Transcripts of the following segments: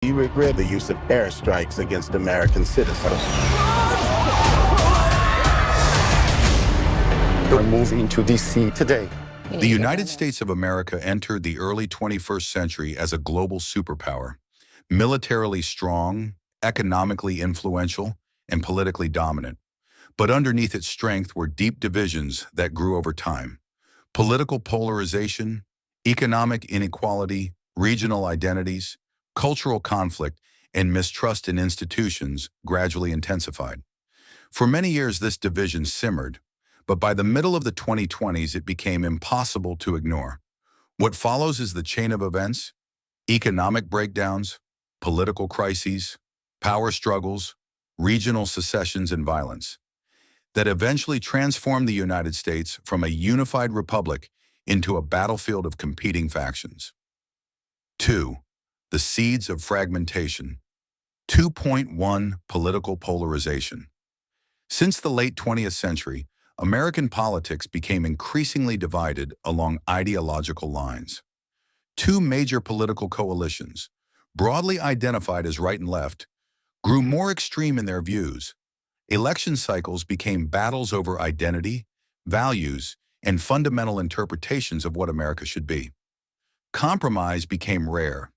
You regret the use of airstrikes against American citizens. We're moving to D.C. today. The United States of America entered the early 21st century as a global superpower, militarily strong, economically influential, and politically dominant. But underneath its strength were deep divisions that grew over time. Political polarization, economic inequality, regional identities, cultural conflict, and mistrust in institutions gradually intensified. For many years, this division simmered, but by the middle of the 2020s, it became impossible to ignore. What follows is the chain of events: economic breakdowns, political crises, power struggles, regional secessions, and violence that eventually transformed the United States from a unified republic into a battlefield of competing factions. 2. The seeds of fragmentation. 2.1 Political polarization. Since the late 20th century, American politics became increasingly divided along ideological lines. Two major political coalitions, broadly identified as right and left, grew more extreme in their views. Election cycles became battles over identity, values, and fundamental interpretations of what America should be. Compromise became rare.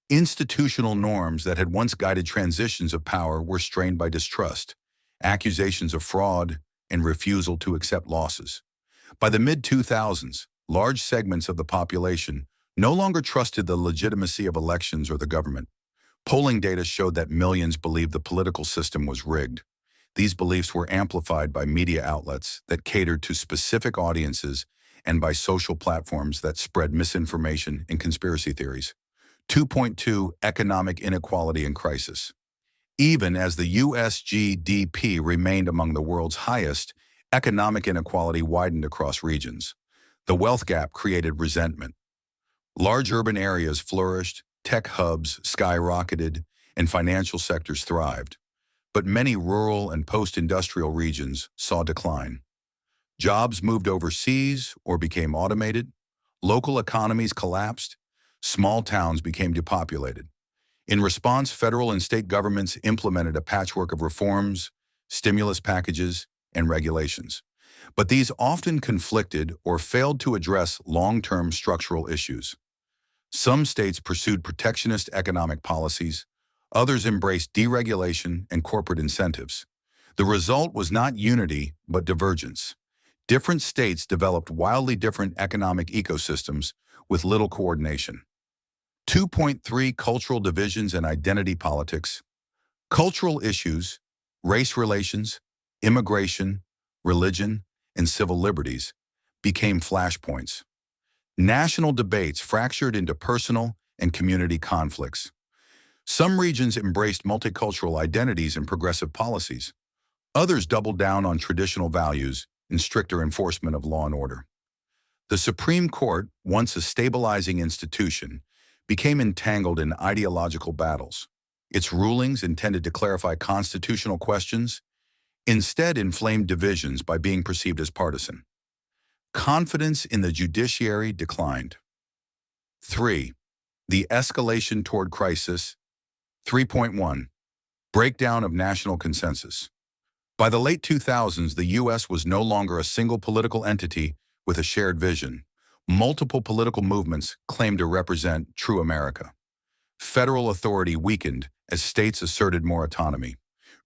Institutional norms that had once guided transitions of power were strained by distrust, accusations of fraud, and refusal to accept losses. By the mid-2000s, large segments of the population no longer trusted the legitimacy of elections or the government. Polling data showed that millions believed the political system was rigged. These beliefs were amplified by media outlets that catered to specific audiences and by social platforms that spread misinformation and conspiracy theories. 2.2 Economic inequality and crisis. Even as the U.S. GDP remained among the world's highest, economic inequality widened across regions. The wealth gap created resentment. Large urban areas flourished, tech hubs skyrocketed, and financial sectors thrived. But many rural and post-industrial regions saw decline. Jobs moved overseas or became automated. Local economies collapsed. Small towns became depopulated. In response, federal and state governments implemented a patchwork of reforms, stimulus packages, and regulations. But these often conflicted or failed to address long-term structural issues. Some states pursued protectionist economic policies. Others embraced deregulation and corporate incentives. The result was not unity, but divergence. Different states developed wildly different economic ecosystems with little coordination. 2.3 Cultural divisions and identity politics. Cultural issues, race relations, immigration, religion, and civil liberties became flashpoints. National debates fractured into personal and community conflicts. Some regions embraced multicultural identities and progressive policies. Others doubled down on traditional values and stricter enforcement of law and order. The Supreme Court, once a stabilizing institution, became entangled in ideological battles. Its rulings, intended to clarify constitutional questions, instead inflamed divisions by being perceived as partisan. Confidence in the judiciary declined. 3. The escalation toward crisis. 3.1 Breakdown of national consensus. By the late 2000s, the U.S. was no longer a single political entity with a shared vision. Multiple political movements claimed to represent true America. Federal authority weakened as states asserted more autonomy.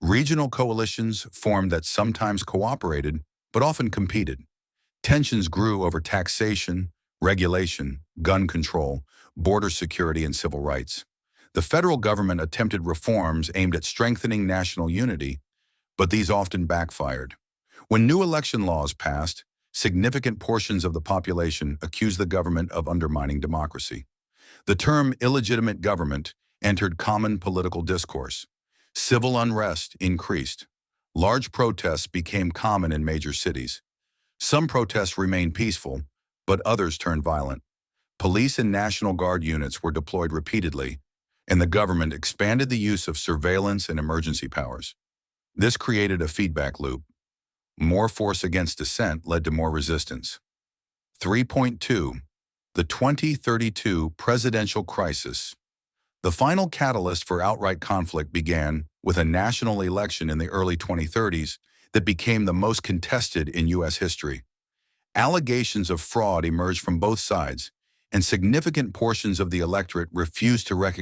Regional coalitions formed that sometimes cooperated, but often competed. Tensions grew over taxation, regulation, gun control, border security, and civil rights. The federal government attempted reforms aimed at strengthening national unity, but these often backfired. When new election laws passed, significant portions of the population accused the government of undermining democracy. The term illegitimate government entered common political discourse. Civil unrest increased. Large protests became common in major cities. Some protests remained peaceful, but others turned violent. Police and National Guard units were deployed repeatedly, and the government expanded the use of surveillance and emergency powers. This created a feedback loop. More force against dissent led to more resistance. 3.2 The 2032 Presidential Crisis. The final catalyst for outright conflict began with a national election in the early 2030s that became the most contested in U.S. history. Allegations of fraud emerged from both sides, and significant portions of the electorate refused to recognize